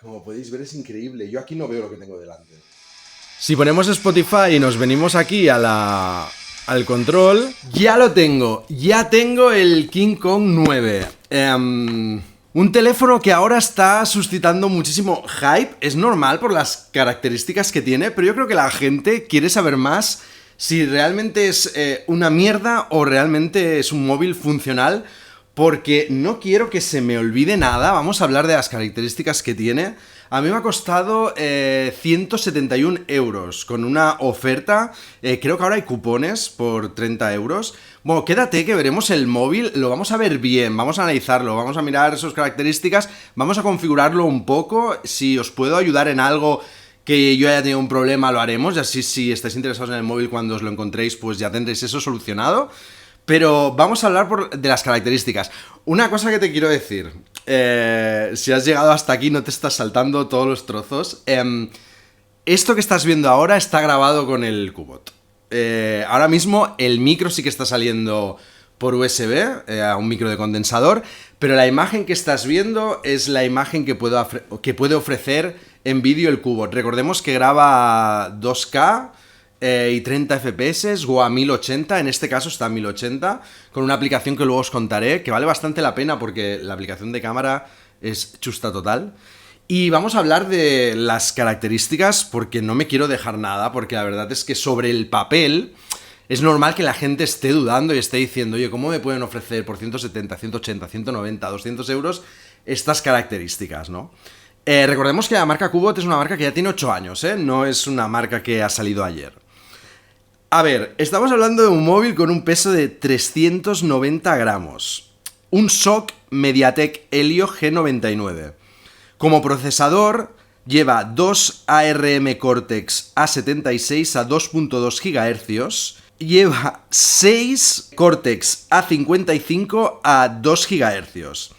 Como podéis ver es increíble. Yo aquí no veo lo que tengo delante. Si ponemos Spotify y nos venimos aquí al control, ya lo tengo. Ya tengo el King Kong 9. Un teléfono que ahora está suscitando muchísimo hype. Es normal por las características que tiene, pero yo creo que la gente quiere saber más si realmente es una mierda o realmente es un móvil funcional. Porque no quiero que se me olvide nada. Vamos a hablar de las características que tiene. A mí me ha costado 171 euros con una oferta. Creo que ahora hay cupones por 30 euros. Bueno, quédate que veremos el móvil. Lo vamos a ver bien. Vamos a analizarlo. Vamos a mirar sus características. Vamos a configurarlo un poco. Si os puedo ayudar en algo que yo haya tenido un problema, lo haremos. Y así, si estáis interesados en el móvil cuando os lo encontréis, pues ya tendréis eso solucionado. Pero vamos a hablar de las características. Una cosa que te quiero decir. Si has llegado hasta aquí, no te estás saltando todos los trozos. Esto que estás viendo ahora está grabado con el Cubot. Ahora mismo el micro sí que está saliendo por USB, a un micro de condensador, pero la imagen que estás viendo es la imagen que puede ofrecer en vídeo el Cubot. Recordemos que graba 2K y 30 FPS o a 1080, en este caso está a 1080, con una aplicación que luego os contaré, que vale bastante la pena porque la aplicación de cámara es chusta total. Y vamos a hablar de las características porque no me quiero dejar nada, porque la verdad es que sobre el papel es normal que la gente esté dudando y esté diciendo, oye, ¿cómo me pueden ofrecer por 170, 180, 190, 200 euros estas características, ¿no? Recordemos que la marca Cubot es una marca que ya tiene 8 años, ¿eh? No es una marca que ha salido ayer. A ver, estamos hablando de un móvil con un peso de 390 gramos. Un SoC MediaTek Helio G99. Como procesador, lleva 2 ARM Cortex A76 a 2.2 GHz. Lleva 6 Cortex A55 a 2 GHz.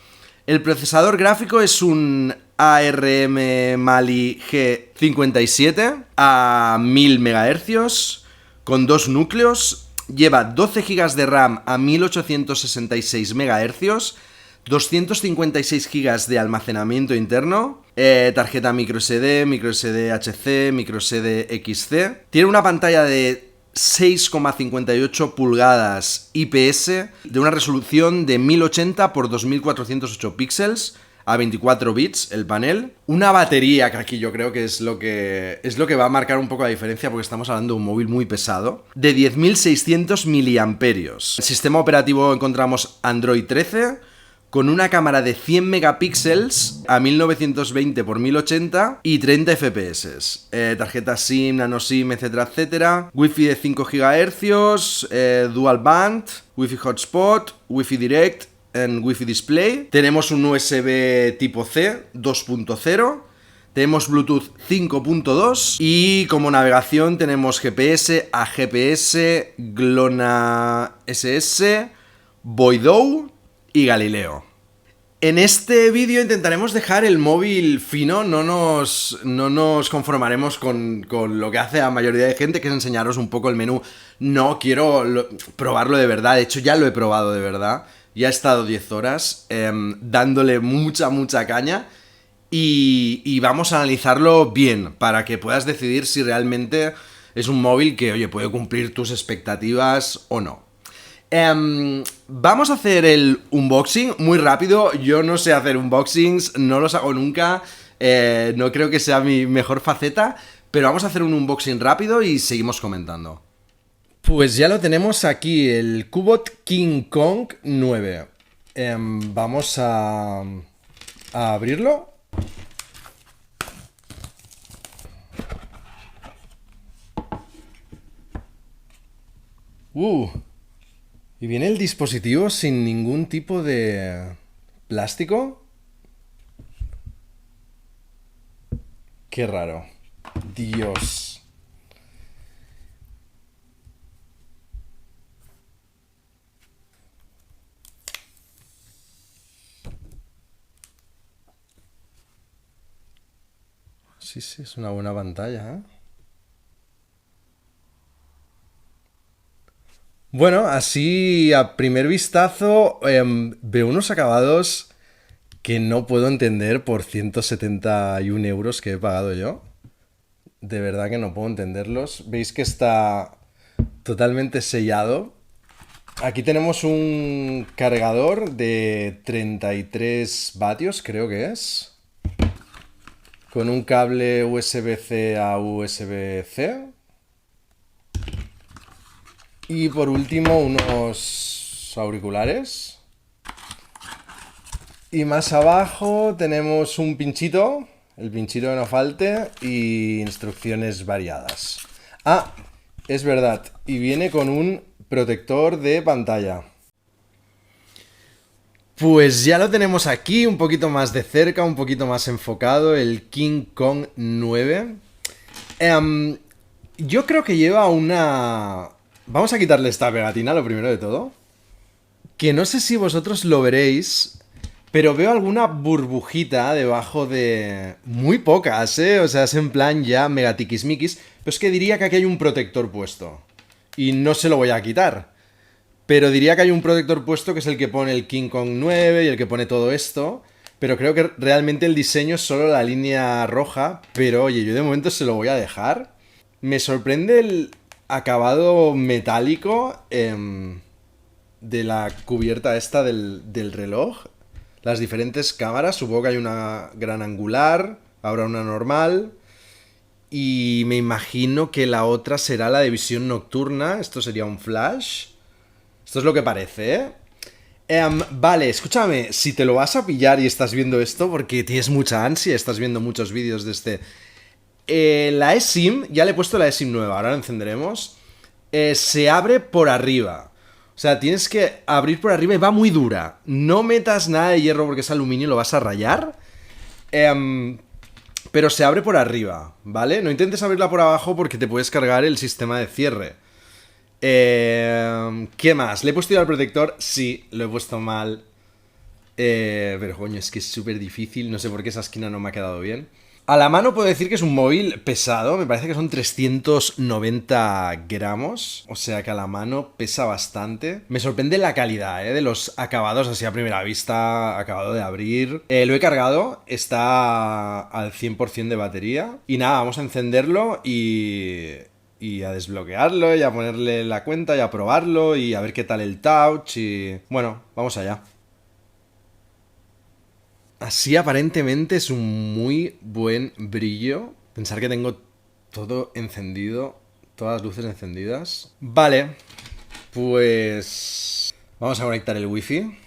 El procesador gráfico es un ARM Mali G57 a 1000 MHz. Con 2 núcleos, lleva 12 GB de RAM a 1866 MHz, 256 GB de almacenamiento interno, tarjeta microSD, microSD HC, microSD XC. Tiene una pantalla de 6,58 pulgadas IPS de una resolución de 1080 x 2408 píxeles a 24 bits el panel. Una batería, que aquí yo creo que es lo que va a marcar un poco la diferencia porque estamos hablando de un móvil muy pesado, de 10.600 miliamperios. El sistema operativo encontramos Android 13, con una cámara de 100 megapíxeles a 1920 x 1080 y 30 FPS. Tarjeta SIM, nano SIM, etcétera, etcétera. Wi-Fi de 5 GHz, dual band, Wi-Fi hotspot, Wi-Fi direct, en Wi-Fi display. Tenemos un USB tipo C 2.0. Tenemos Bluetooth 5.2 y como navegación tenemos GPS, AGPS, GLONASS, Voidoo y Galileo. En este vídeo intentaremos dejar el móvil fino, no nos conformaremos con lo que hace la mayoría de gente, que es enseñaros un poco el menú. No, quiero probarlo de verdad, de hecho ya lo he probado de verdad. Ya he estado 10 horas dándole mucha caña y vamos a analizarlo bien para que puedas decidir si realmente es un móvil que, oye, puede cumplir tus expectativas o no. Vamos a hacer el unboxing muy rápido. Yo no sé hacer unboxings, no los hago nunca, no creo que sea mi mejor faceta, pero vamos a hacer un unboxing rápido y seguimos comentando. Pues ya lo tenemos aquí, el Cubot King Kong 9. Vamos a abrirlo. Y viene el dispositivo sin ningún tipo de plástico. Qué raro. Dios. Sí, es una buena pantalla, ¿eh? Bueno, así a primer vistazo veo unos acabados que no puedo entender por 171 euros que he pagado yo. De verdad que no puedo entenderlos. Veis que está totalmente sellado. Aquí tenemos un cargador de 33 vatios, creo que es. Con un cable USB-C a USB-C. Y por último unos auriculares. Y más abajo tenemos un pinchito, el pinchito que no falte, y instrucciones variadas. Ah, es verdad, y viene con un protector de pantalla. Pues ya lo tenemos aquí, un poquito más de cerca, un poquito más enfocado, el King Kong 9. Yo creo que lleva una... Vamos a quitarle esta pegatina, lo primero de todo. Que no sé si vosotros lo veréis, pero veo alguna burbujita debajo de... Muy pocas, ¿eh? O sea, es en plan ya mega tiquismiquis. Pero es que diría que aquí hay un protector puesto. Y no se lo voy a quitar. Pero diría que hay un protector puesto que es el que pone el King Kong 9 y el que pone todo esto. Pero creo que realmente el diseño es solo la línea roja. Pero oye, yo de momento se lo voy a dejar. Me sorprende el acabado metálico de la cubierta esta del reloj. Las diferentes cámaras, supongo que hay una gran angular, habrá una normal. Y me imagino que la otra será la de visión nocturna. Esto sería un flash. Esto es lo que parece, ¿eh? Vale, escúchame, si te lo vas a pillar y estás viendo esto, porque tienes mucha ansia, estás viendo muchos vídeos de este... la eSIM, ya le he puesto la eSIM nueva, ahora la encenderemos. Se abre por arriba. O sea, tienes que abrir por arriba y va muy dura. No metas nada de hierro porque es aluminio y lo vas a rayar. Pero se abre por arriba, ¿vale? No intentes abrirla por abajo porque te puedes cargar el sistema de cierre. ¿Qué más? ¿Le he puesto ya el protector? Sí, lo he puesto mal. Pero coño, es que es súper difícil. No sé por qué esa esquina no me ha quedado bien. A la mano puedo decir que es un móvil pesado. Me parece que son 390 gramos. O sea que a la mano pesa bastante. Me sorprende la calidad, de los acabados así a primera vista. Acabado de abrir. Lo he cargado. Está al 100% de batería. Y nada, vamos a encenderlo y a desbloquearlo, y a ponerle la cuenta, y a probarlo, y a ver qué tal el touch, y... Bueno, vamos allá. Así aparentemente es un muy buen brillo. Pensar que tengo todo encendido, todas las luces encendidas. Vale, pues... Vamos a conectar el wifi.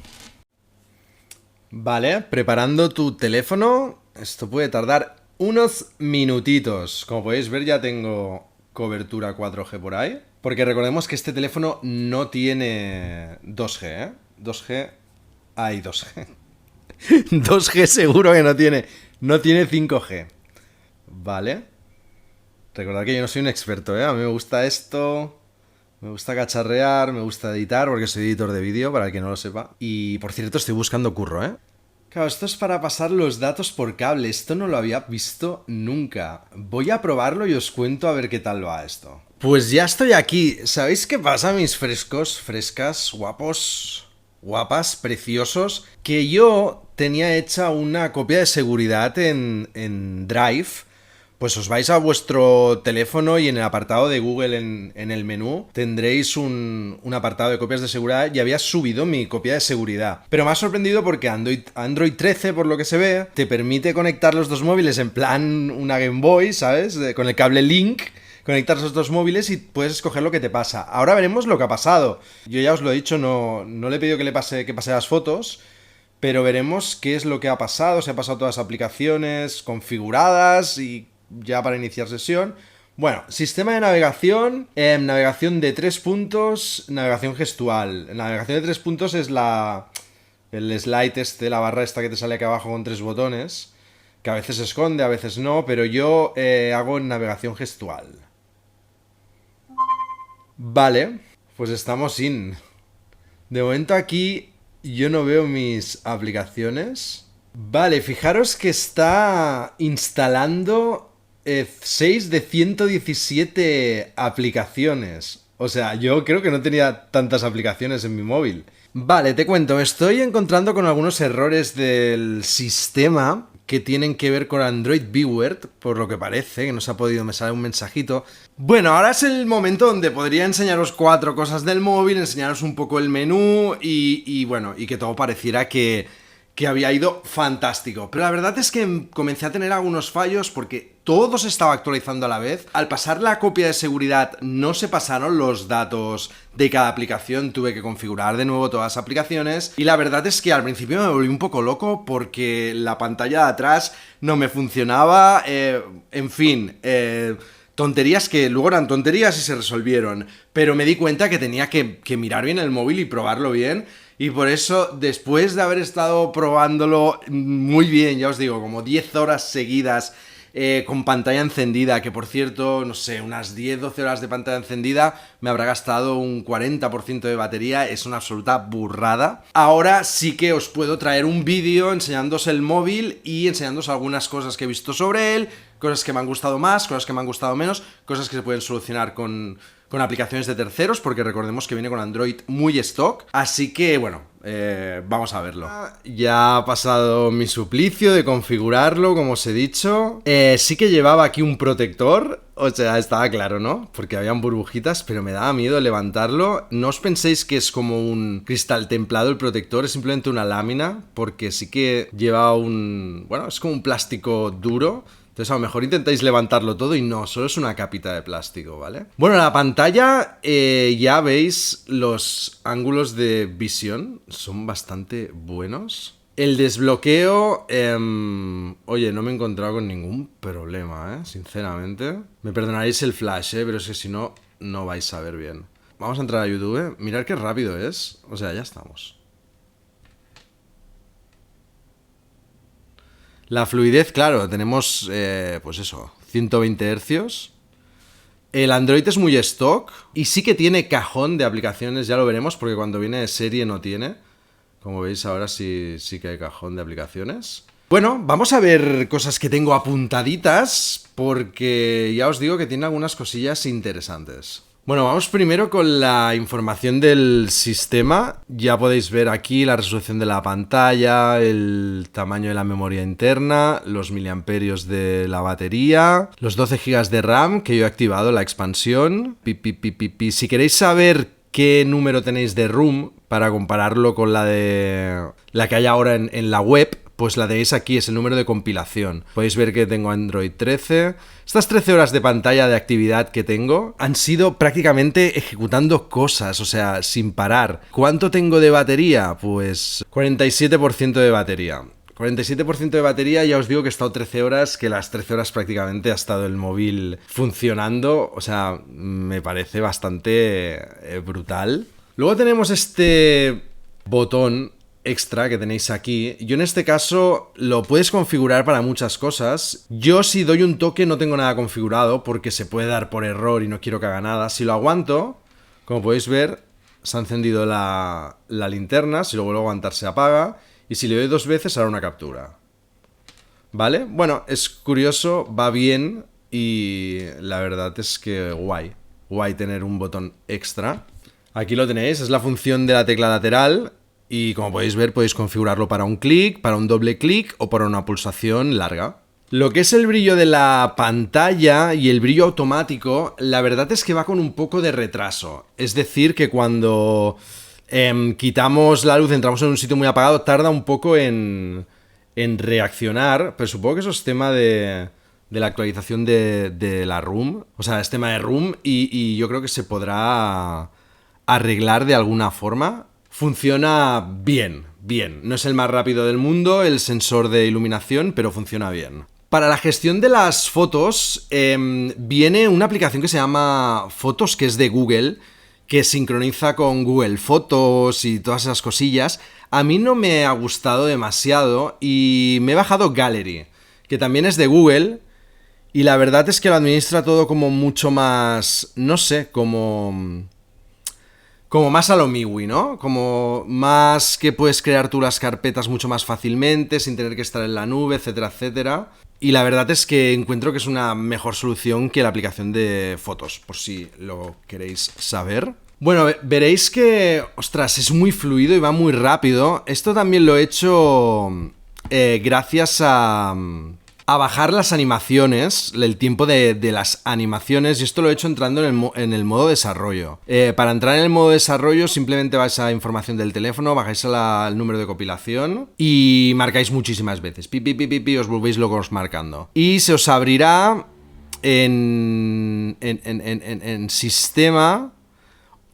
Vale, preparando tu teléfono. Esto puede tardar unos minutitos. Como podéis ver, ya tengo cobertura 4G por ahí. Porque recordemos que este teléfono no tiene 2G, ¿eh? 2G... Hay 2G. 2G seguro que no tiene. No tiene 5G. Vale. Recordad que yo no soy un experto, ¿eh? A mí me gusta esto. Me gusta cacharrear, me gusta editar, porque soy editor de vídeo, para el que no lo sepa. Y, por cierto, estoy buscando curro, ¿eh? Claro, esto es para pasar los datos por cable. Esto no lo había visto nunca. Voy a probarlo y os cuento a ver qué tal va esto. Pues ya estoy aquí. ¿Sabéis qué pasa, mis frescos, frescas, guapos, guapas, preciosos? Que yo tenía hecha una copia de seguridad en Drive. Pues os vais a vuestro teléfono y en el apartado de Google en el menú tendréis un apartado de copias de seguridad y había subido mi copia de seguridad. Pero me ha sorprendido porque Android 13, por lo que se ve, te permite conectar los dos móviles en plan una Game Boy, ¿sabes? Con el cable Link, conectar esos dos móviles y puedes escoger lo que te pasa. Ahora veremos lo que ha pasado. Yo ya os lo he dicho, no le he pedido que pase las fotos, pero veremos qué es lo que ha pasado. Se ha pasado todas las aplicaciones configuradas y ya para iniciar sesión. Bueno, sistema de navegación, navegación de 3 puntos, navegación gestual. Navegación de 3 puntos es el slide la barra esta que te sale aquí abajo con 3 botones, que a veces se esconde, a veces no, pero yo hago en navegación gestual. Vale, pues estamos in. De momento aquí yo no veo mis aplicaciones. Vale, fijaros que está instalando 6 de 117 aplicaciones. O sea, yo creo que no tenía tantas aplicaciones en mi móvil. Vale, te cuento, me estoy encontrando con algunos errores del sistema que tienen que ver con Android Viewer, por lo que parece, que no se ha podido, me sale un mensajito. Bueno, ahora es el momento donde podría enseñaros 4 cosas del móvil, enseñaros un poco el menú y bueno, y que todo pareciera que había ido fantástico. Pero la verdad es que comencé a tener algunos fallos porque todo se estaba actualizando a la vez. Al pasar la copia de seguridad no se pasaron los datos de cada aplicación, tuve que configurar de nuevo todas las aplicaciones y la verdad es que al principio me volví un poco loco porque la pantalla de atrás no me funcionaba, en fin... tonterías que luego eran tonterías y se resolvieron, pero me di cuenta que tenía que mirar bien el móvil y probarlo bien, y por eso, después de haber estado probándolo muy bien, ya os digo, como 10 horas seguidas, con pantalla encendida, que por cierto, no sé, unas 10-12 horas de pantalla encendida, me habrá gastado un 40% de batería, es una absoluta burrada. Ahora sí que os puedo traer un vídeo enseñándoos el móvil y enseñándoos algunas cosas que he visto sobre él, cosas que me han gustado más, cosas que me han gustado menos, cosas que se pueden solucionar con aplicaciones de terceros, porque recordemos que viene con Android muy stock. Así que, bueno, vamos a verlo. Ya ha pasado mi suplicio de configurarlo, como os he dicho. Sí que llevaba aquí un protector, o sea, estaba claro, ¿no? Porque habían burbujitas, pero me daba miedo levantarlo. No os penséis que es como un cristal templado el protector, es simplemente una lámina, porque sí que lleva un... bueno, es como un plástico duro. Entonces a lo mejor intentáis levantarlo todo y no, solo es una capita de plástico, ¿vale? Bueno, la pantalla ya veis los ángulos de visión, son bastante buenos. El desbloqueo, oye, no me he encontrado con ningún problema, sinceramente. Me perdonaréis el flash, pero es que si no, no vais a ver bien. Vamos a entrar a YouTube, mirad qué rápido es, o sea, ya estamos. La fluidez, claro, tenemos, pues eso, 120 Hz. El Android es muy stock y sí que tiene cajón de aplicaciones, ya lo veremos, porque cuando viene de serie no tiene. Como veis ahora sí que hay cajón de aplicaciones. Bueno, vamos a ver cosas que tengo apuntaditas, porque ya os digo que tiene algunas cosillas interesantes. Bueno, vamos primero con la información del sistema. Ya podéis ver aquí la resolución de la pantalla, el tamaño de la memoria interna, los miliamperios de la batería, los 12 GB de RAM, que yo he activado la expansión. Si queréis saber qué número tenéis de room para compararlo con la que hay ahora en la web, pues la tenéis aquí, es el número de compilación. Podéis ver que tengo Android 13. Estas 13 horas de pantalla de actividad que tengo han sido prácticamente ejecutando cosas, o sea, sin parar. ¿Cuánto tengo de batería? Pues 47% de batería. 47% de batería, ya os digo que he estado 13 horas, que las 13 horas prácticamente ha estado el móvil funcionando, o sea, me parece bastante brutal. Luego tenemos este botón extra que tenéis aquí. Yo en este caso lo puedes configurar para muchas cosas. Yo si doy un toque no tengo nada configurado porque se puede dar por error y no quiero que haga nada. Si lo aguanto, como podéis ver, se ha encendido la linterna. Si lo vuelvo a aguantar se apaga. Y si le doy 2 veces hará una captura. ¿Vale? Bueno, es curioso, va bien y la verdad es que guay. Guay tener un botón extra. Aquí lo tenéis, es la función de la tecla lateral. Y como podéis ver, podéis configurarlo para un clic, para un doble clic o para una pulsación larga. Lo que es el brillo de la pantalla y el brillo automático, la verdad es que va con un poco de retraso. Es decir, que cuando quitamos la luz, entramos en un sitio muy apagado, tarda un poco en reaccionar, pero supongo que eso es tema de la actualización de la ROM. O sea, es tema de ROM y yo creo que se podrá arreglar de alguna forma. Funciona bien, bien. No es el más rápido del mundo, el sensor de iluminación, pero funciona bien. Para la gestión de las fotos, viene una aplicación que se llama Fotos, que es de Google, que sincroniza con Google Fotos y todas esas cosillas. A mí no me ha gustado demasiado y me he bajado Gallery, que también es de Google, y la verdad es que lo administra todo como mucho más, no sé, como más a lo MIUI, ¿no? Como más que puedes crear tú las carpetas mucho más fácilmente, sin tener que estar en la nube, etcétera, etcétera. Y la verdad es que encuentro que es una mejor solución que la aplicación de fotos, por si lo queréis saber. Bueno, veréis que, ostras, es muy fluido y va muy rápido. Esto también lo he hecho gracias a bajar las animaciones, el tiempo de las animaciones, y esto lo he hecho entrando en el modo desarrollo. Para entrar en el modo desarrollo simplemente vais a información del teléfono, bajáis al número de compilación y marcáis muchísimas veces. Pi, pi, pi, pi, pi, os volvéis locos marcando. Y se os abrirá en sistema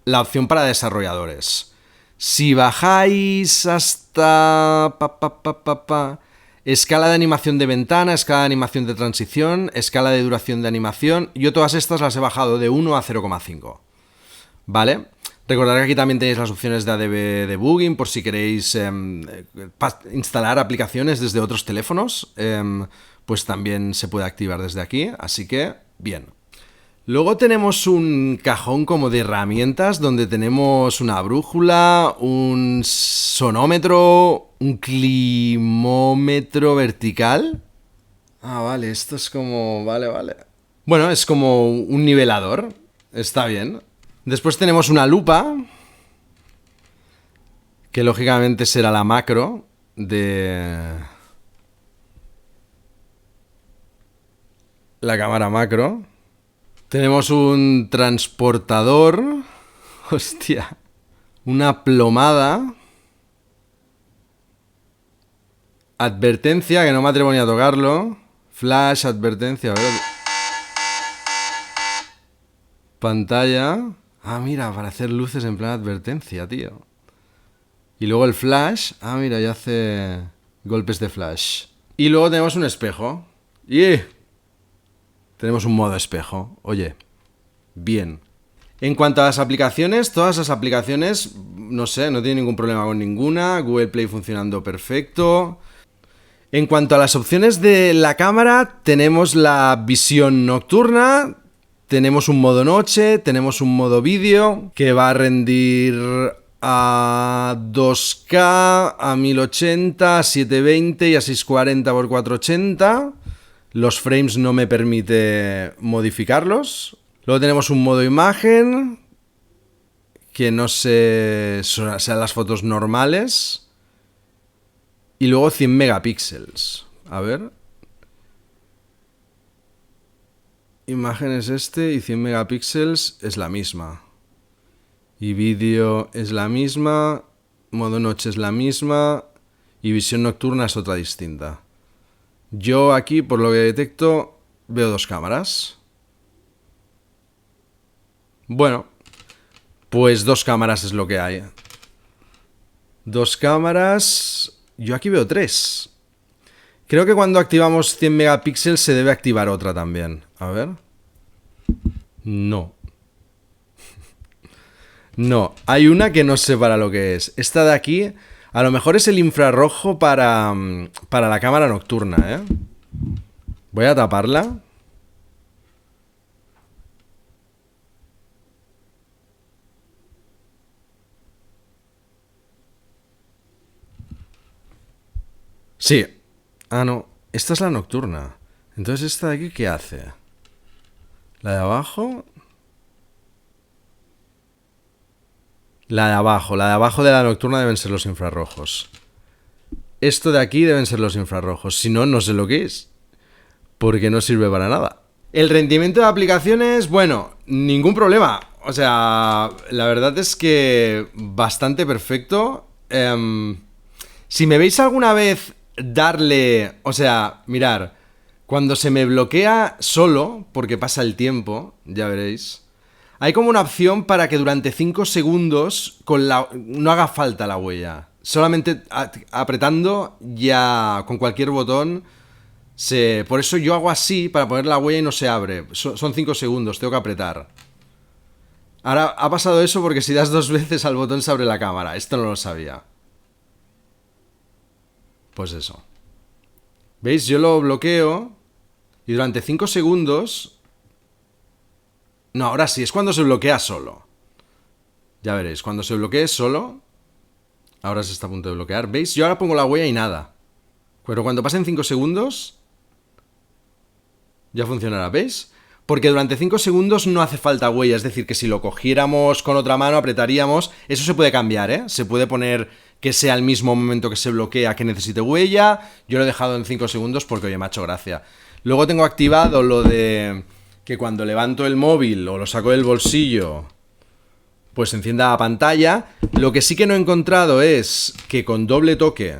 la opción para desarrolladores. Si bajáis hasta escala de animación de ventana, escala de animación de transición, escala de duración de animación, yo todas estas las he bajado de 1 a 0,5. ¿Vale? Recordad que aquí también tenéis las opciones de ADB debugging por si queréis instalar aplicaciones desde otros teléfonos, pues también se puede activar desde aquí, así que bien. Luego tenemos un cajón como de herramientas donde tenemos una brújula, un sonómetro, un climómetro vertical. Ah, vale, esto es como... Vale. Bueno, es como un nivelador. Está bien. Después tenemos una lupa, que lógicamente será la macro de... la cámara macro. Tenemos un transportador. Hostia. Una plomada. Advertencia, que no me atrevo ni a tocarlo. Flash, advertencia. A ver. Pantalla. Ah, mira, para hacer luces en plan advertencia, tío. Y luego el flash. Ah, mira, ya hace golpes de flash. Y luego tenemos un espejo. ¡Yeah! Tenemos un modo espejo. Oye, bien. En cuanto a las aplicaciones, todas las aplicaciones, no sé, no tiene ningún problema con ninguna. Google Play funcionando perfecto. En cuanto a las opciones de la cámara, tenemos la visión nocturna, tenemos un modo noche, tenemos un modo vídeo que va a rendir a 2K, a 1080, a 720 y a 640 x 480. Los frames no me permite modificarlos. Luego tenemos un modo imagen, que no sé, sean las fotos normales. Y luego 100 megapíxeles. A ver. Imagen es este y 100 megapíxeles es la misma. Y vídeo es la misma. Modo noche es la misma. Y visión nocturna es otra distinta. Yo aquí, por lo que detecto, veo dos cámaras. Bueno, pues dos cámaras es lo que hay. Dos cámaras... Yo aquí veo tres. Creo que cuando activamos 100 megapíxeles se debe activar otra también. A ver. No. No, hay una que no sé para lo que es. Esta de aquí, a lo mejor es el infrarrojo para la cámara nocturna, ¿eh? Voy a taparla. Sí. Ah, no. Esta es la nocturna. Entonces, ¿esta de aquí qué hace? La de abajo... La de abajo de la nocturna deben ser los infrarrojos. Esto de aquí deben ser los infrarrojos. Si no, no sé lo que es. Porque no sirve para nada. El rendimiento de aplicaciones, bueno, ningún problema. O sea, la verdad es que bastante perfecto. Si me veis alguna vez darle... O sea, mirar, cuando se me bloquea solo, porque pasa el tiempo, ya veréis... Hay como una opción para que durante 5 segundos no haga falta la huella. Solamente apretando ya con cualquier botón Por eso yo hago así para poner la huella y no se abre. Son 5 segundos, tengo que apretar. Ahora ha pasado eso porque si das 2 veces al botón se abre la cámara. Esto no lo sabía. Pues eso. ¿Veis? Yo lo bloqueo y durante 5 segundos... No, ahora sí, es cuando se bloquea solo. Ya veréis, cuando se bloquee solo... Ahora se está a punto de bloquear. ¿Veis? Yo ahora pongo la huella y nada. Pero cuando pasen 5 segundos... Ya funcionará, ¿veis? porque durante 5 segundos no hace falta huella, es decir, que si lo cogiéramos con otra mano, apretaríamos, eso se puede cambiar, ¿eh? Se puede poner que sea el mismo momento que se bloquea que necesite huella. Yo lo he dejado en 5 segundos porque, oye, me ha hecho gracia. Luego tengo activado lo de que cuando levanto el móvil o lo saco del bolsillo, pues se encienda la pantalla. Lo que sí que no he encontrado es que con doble toque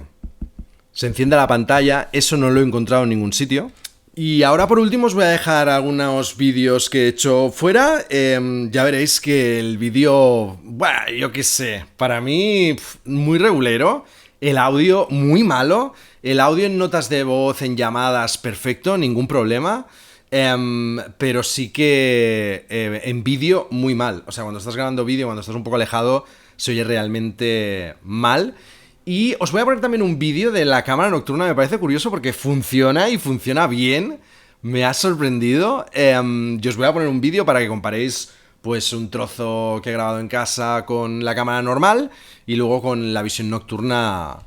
se encienda la pantalla. Eso no lo he encontrado en ningún sitio. Y ahora por último os voy a dejar algunos vídeos que he hecho fuera. Ya veréis que el vídeo, bueno, yo qué sé, para mí muy regulero. El audio muy malo. El audio en notas de voz, en llamadas, perfecto, ningún problema. Pero sí que en vídeo muy mal. O sea, cuando estás grabando vídeo, cuando estás un poco alejado, se oye realmente mal. Y os voy a poner también un vídeo de la cámara nocturna, me parece curioso porque funciona y funciona bien. Me ha sorprendido. Yo os voy a poner un vídeo para que comparéis pues un trozo que he grabado en casa con la cámara normal y luego con la visión nocturna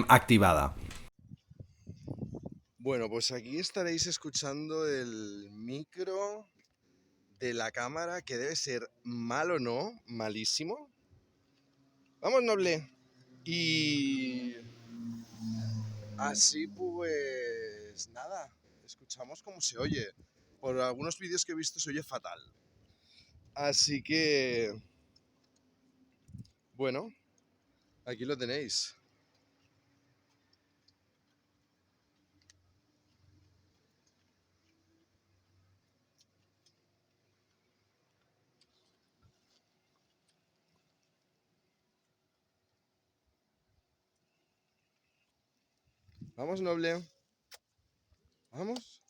activada. Bueno, pues aquí estaréis escuchando el micro de la cámara, que debe ser malo, ¿no? Malísimo. Vamos, Noble. Y así pues nada, escuchamos cómo se oye. Por algunos vídeos que he visto se oye fatal. Así que, bueno, aquí lo tenéis. Vamos, Noble. Vamos.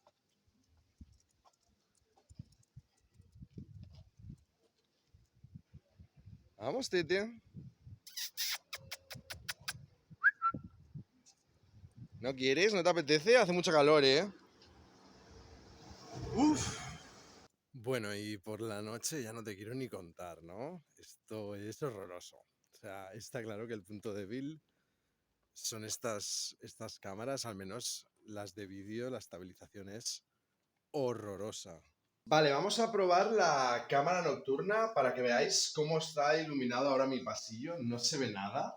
Vamos, Tete. ¿No quieres? ¿No te apetece? Hace mucho calor, ¿eh? Uf. Bueno, y por la noche ya no te quiero ni contar, ¿no? Esto es horroroso. O sea, está claro que el punto débil son estas cámaras, al menos las de vídeo, la estabilización es horrorosa. Vale, vamos a probar la cámara nocturna para que veáis cómo está iluminado ahora mi pasillo. No se ve nada.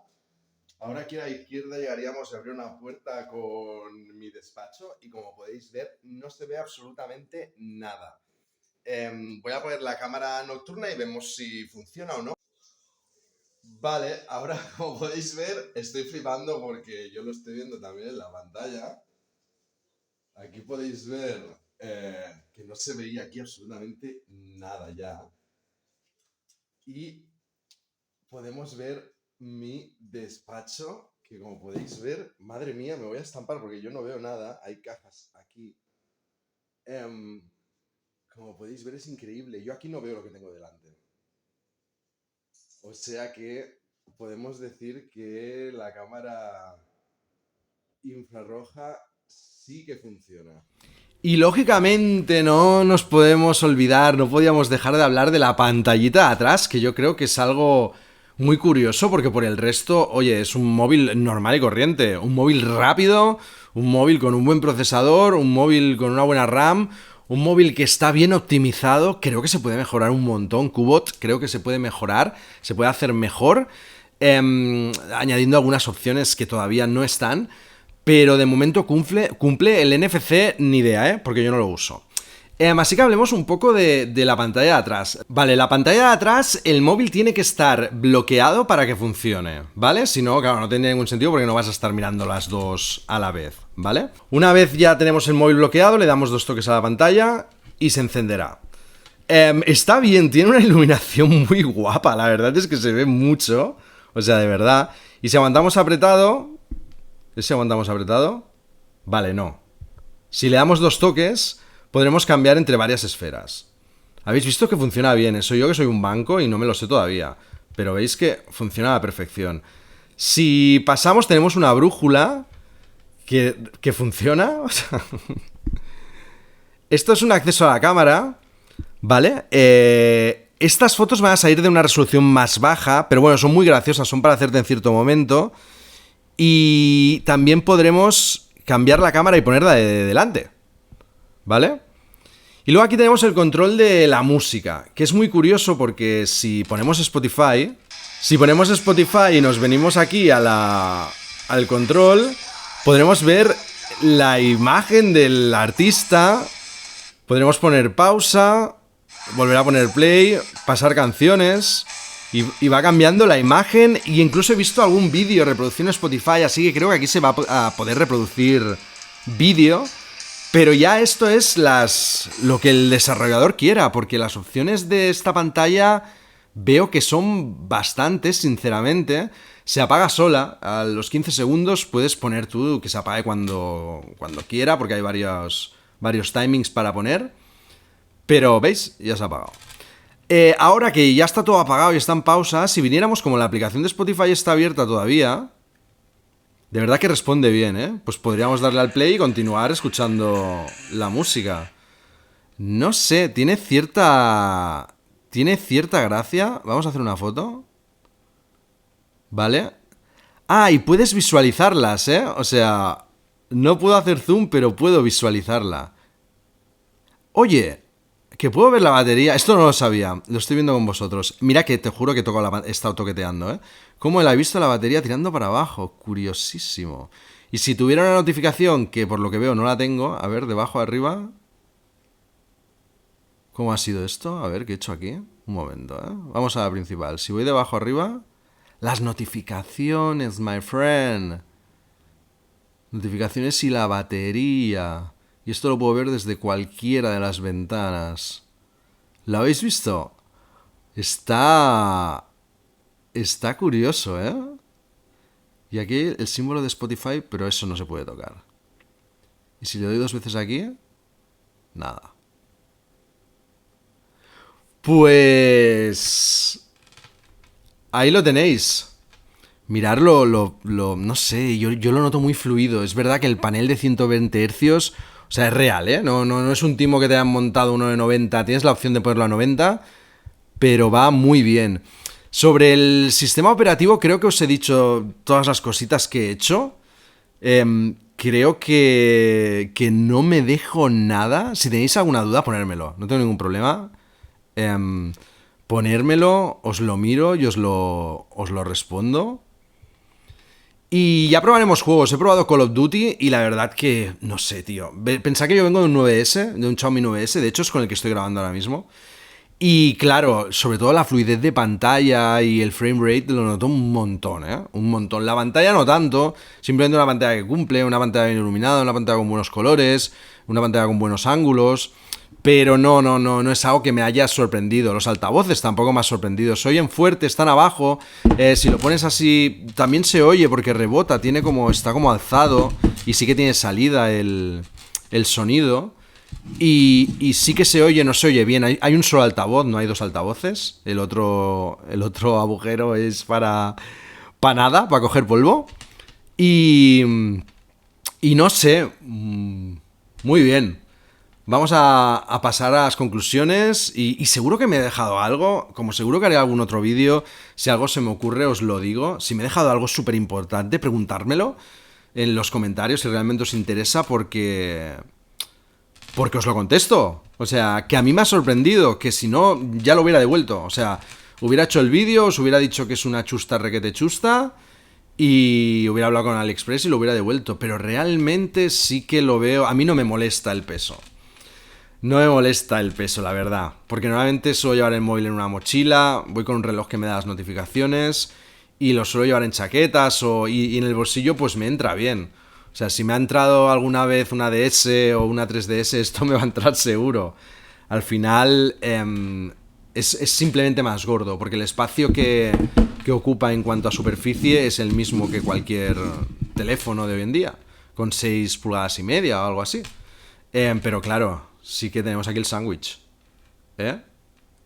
Ahora aquí a la izquierda llegaríamos a abrir una puerta con mi despacho y como podéis ver no se ve absolutamente nada. Voy a poner la cámara nocturna y vemos si funciona o no. Vale, ahora como podéis ver estoy flipando porque yo lo estoy viendo también en la pantalla. Aquí podéis ver que no se veía aquí absolutamente nada ya. Y podemos ver mi despacho, que como podéis ver, madre mía, me voy a estampar porque yo no veo nada. Hay cajas aquí. Como podéis ver es increíble. Yo aquí no veo lo que tengo delante. O sea que podemos decir que la cámara infrarroja sí que funciona. Y lógicamente no nos podemos olvidar, no podíamos dejar de hablar de la pantallita de atrás, que yo creo que es algo muy curioso porque por el resto, oye, es un móvil normal y corriente, un móvil rápido, un móvil con un buen procesador, un móvil con una buena RAM, un móvil que está bien optimizado. Creo que se puede mejorar un montón, Cubot, creo que se puede mejorar, se puede hacer mejor, añadiendo algunas opciones que todavía no están. Pero de momento cumple el NFC, ni idea, ¿eh? Porque yo no lo uso. Así que hablemos un poco de la pantalla de atrás. Vale, la pantalla de atrás, el móvil tiene que estar bloqueado para que funcione, ¿vale? Si no, claro, no tiene ningún sentido porque no vas a estar mirando las dos a la vez, ¿vale? Una vez ya tenemos el móvil bloqueado, le damos 2 toques a la pantalla y se encenderá. Está bien, tiene una iluminación muy guapa, la verdad es que se ve mucho, o sea, de verdad. Y si aguantamos apretado... ¿Si aguantamos apretado? Vale, no. Si le damos 2 toques, podremos cambiar entre varias esferas. ¿Habéis visto que funciona bien? Soy yo que soy un banco y no me lo sé todavía. Pero veis que funciona a la perfección. Si pasamos, tenemos una brújula que funciona. O sea, esto es un acceso a la cámara, ¿vale? Estas fotos van a salir de una resolución más baja, pero bueno, son muy graciosas, son para hacerte en cierto momento. Y también podremos cambiar la cámara y ponerla de delante, ¿vale? Y luego aquí tenemos el control de la música, que es muy curioso porque si ponemos Spotify y nos venimos aquí al control, podremos ver la imagen del artista, podremos poner pausa, volver a poner play, pasar canciones y va cambiando la imagen, e incluso he visto algún vídeo reproduciendo Spotify, así que creo que aquí se va a poder reproducir vídeo, pero ya esto es lo que el desarrollador quiera, porque las opciones de esta pantalla veo que son bastantes, sinceramente. Se apaga sola, a los 15 segundos puedes poner tú que se apague cuando quiera, porque hay varios timings para poner. Pero, ¿veis? Ya se ha apagado. Ahora que ya está todo apagado y está en pausa, si viniéramos como la aplicación de Spotify está abierta todavía, de verdad que responde bien, ¿eh? Pues podríamos darle al play y continuar escuchando la música. No sé, tiene cierta gracia. Vamos a hacer una foto. ¿Vale? Ah, y puedes visualizarlas, ¿eh? O sea, no puedo hacer zoom, pero puedo visualizarla. Oye, que puedo ver la batería. Esto no lo sabía, lo estoy viendo con vosotros. Mira que te juro que he estado toqueteando, ¿eh? Cómo la he visto la batería tirando para abajo. Curiosísimo. Y si tuviera una notificación, que por lo que veo no la tengo, a ver, debajo, arriba. ¿Cómo ha sido esto? A ver, ¿qué he hecho aquí? Un momento, ¿eh? Vamos a la principal. Si voy debajo, arriba. Las notificaciones, my friend. Notificaciones y la batería. Y esto lo puedo ver desde cualquiera de las ventanas. ¿Lo habéis visto? Está curioso, ¿eh? Y aquí el símbolo de Spotify, pero eso no se puede tocar. Y si le doy 2 veces aquí, nada. Pues ahí lo tenéis. Mirarlo, no sé, yo lo noto muy fluido. Es verdad que el panel de 120 Hz, o sea, es real, ¿eh? No es un timo que te han montado uno de 90. Tienes la opción de ponerlo a 90, pero va muy bien. Sobre el sistema operativo, creo que os he dicho todas las cositas que he hecho. Creo que no me dejo nada. Si tenéis alguna duda, ponérmelo. No tengo ningún problema. Ponérmelo, os lo miro y os lo respondo. Y ya probaremos juegos. He probado Call of Duty y la verdad que, no sé, tío. Pensad que yo vengo de un 9S, de un Xiaomi 9S, de hecho es con el que estoy grabando ahora mismo. Y claro, sobre todo la fluidez de pantalla y el frame rate lo noto un montón, ¿eh? Un montón. La pantalla no tanto, simplemente una pantalla que cumple, una pantalla bien iluminada, una pantalla con buenos colores, una pantalla con buenos ángulos. Pero no es algo que me haya sorprendido. Los altavoces tampoco me han sorprendido. Se oyen fuerte, están abajo. Si lo pones así, también se oye porque rebota, está como alzado y sí que tiene salida el sonido. Y sí que se oye, no se oye bien. Hay un solo altavoz, no hay 2 altavoces. El otro agujero es para nada, para coger polvo. Y no sé, muy bien. Vamos a pasar a las conclusiones y seguro que me he dejado algo, como seguro que haré algún otro vídeo, si algo se me ocurre os lo digo. Si me he dejado algo súper importante, preguntármelo en los comentarios si realmente os interesa porque os lo contesto. O sea, que a mí me ha sorprendido, que si no ya lo hubiera devuelto. O sea, hubiera hecho el vídeo, os hubiera dicho que es una chusta requete chusta y hubiera hablado con AliExpress y lo hubiera devuelto. Pero realmente sí que lo veo, a mí no me molesta el peso. No me molesta el peso, la verdad, porque normalmente suelo llevar el móvil en una mochila, voy con un reloj que me da las notificaciones y lo suelo llevar en chaquetas y en el bolsillo pues me entra bien. O sea, si me ha entrado alguna vez una DS o una 3DS, esto me va a entrar seguro. Al final es simplemente más gordo, porque el espacio que ocupa en cuanto a superficie es el mismo que cualquier teléfono de hoy en día, con 6,5 pulgadas o algo así. Pero claro, sí que tenemos aquí el sándwich.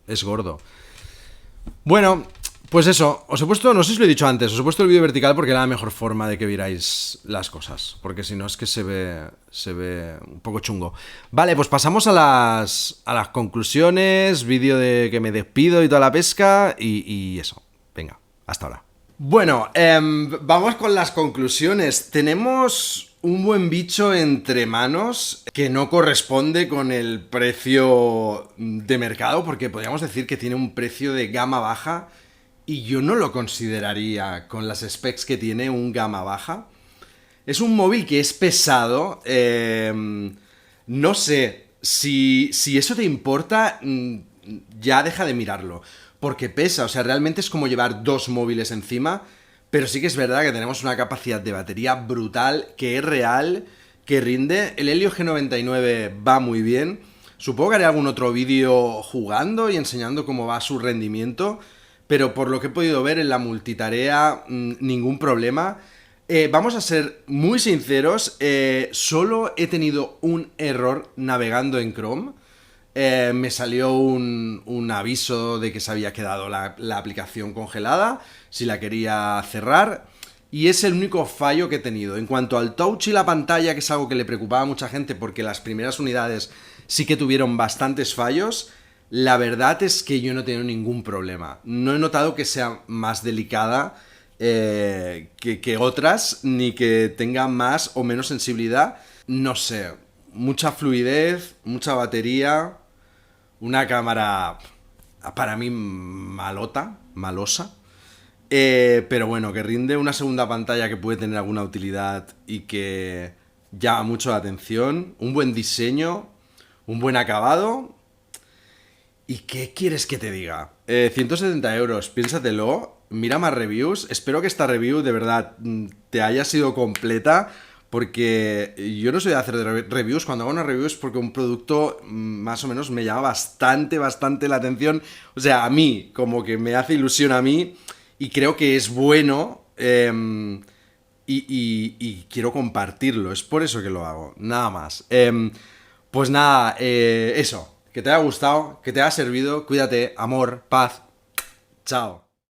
Es gordo. Bueno, pues eso. Os he puesto, no sé si lo he dicho antes, os he puesto el vídeo vertical porque era la mejor forma de que vierais las cosas. Porque si no es que se ve un poco chungo. Vale, pues pasamos a las conclusiones, vídeo de que me despido y toda la pesca y eso. Venga, hasta ahora. Bueno, vamos con las conclusiones. Tenemos un buen bicho entre manos que no corresponde con el precio de mercado, porque podríamos decir que tiene un precio de gama baja y yo no lo consideraría con las specs que tiene un gama baja. Es un móvil que es pesado, no sé, si eso te importa, ya deja de mirarlo, porque pesa, o sea, realmente es como llevar dos móviles encima. Pero sí que es verdad que tenemos una capacidad de batería brutal, que es real, que rinde. El Helio G99 va muy bien. Supongo que haré algún otro vídeo jugando y enseñando cómo va su rendimiento. Pero por lo que he podido ver en la multitarea, ningún problema. Vamos a ser muy sinceros, solo he tenido un error navegando en Chrome. Me salió un aviso de que se había quedado la aplicación congelada, si la quería cerrar, y es el único fallo que he tenido. En cuanto al touch y la pantalla, que es algo que le preocupaba a mucha gente porque las primeras unidades sí que tuvieron bastantes fallos, la verdad es que yo no he tenido ningún problema. No he notado que sea más delicada que otras, ni que tenga más o menos sensibilidad. No sé, mucha fluidez, mucha batería. Una cámara para mí malosa. Pero bueno, que rinde una segunda pantalla que puede tener alguna utilidad y que llama mucho la atención. Un buen diseño, un buen acabado. ¿Y qué quieres que te diga? 170 euros, piénsatelo. Mira más reviews. Espero que esta review de verdad te haya sido completa. Porque yo no soy de hacer reviews. Cuando hago una review es porque un producto más o menos me llama bastante la atención. O sea, a mí, como que me hace ilusión a mí. Y creo que es bueno. Y quiero compartirlo. Es por eso que lo hago. Nada más. Pues nada, eso. Que te haya gustado, que te haya servido. Cuídate, amor, paz. Chao.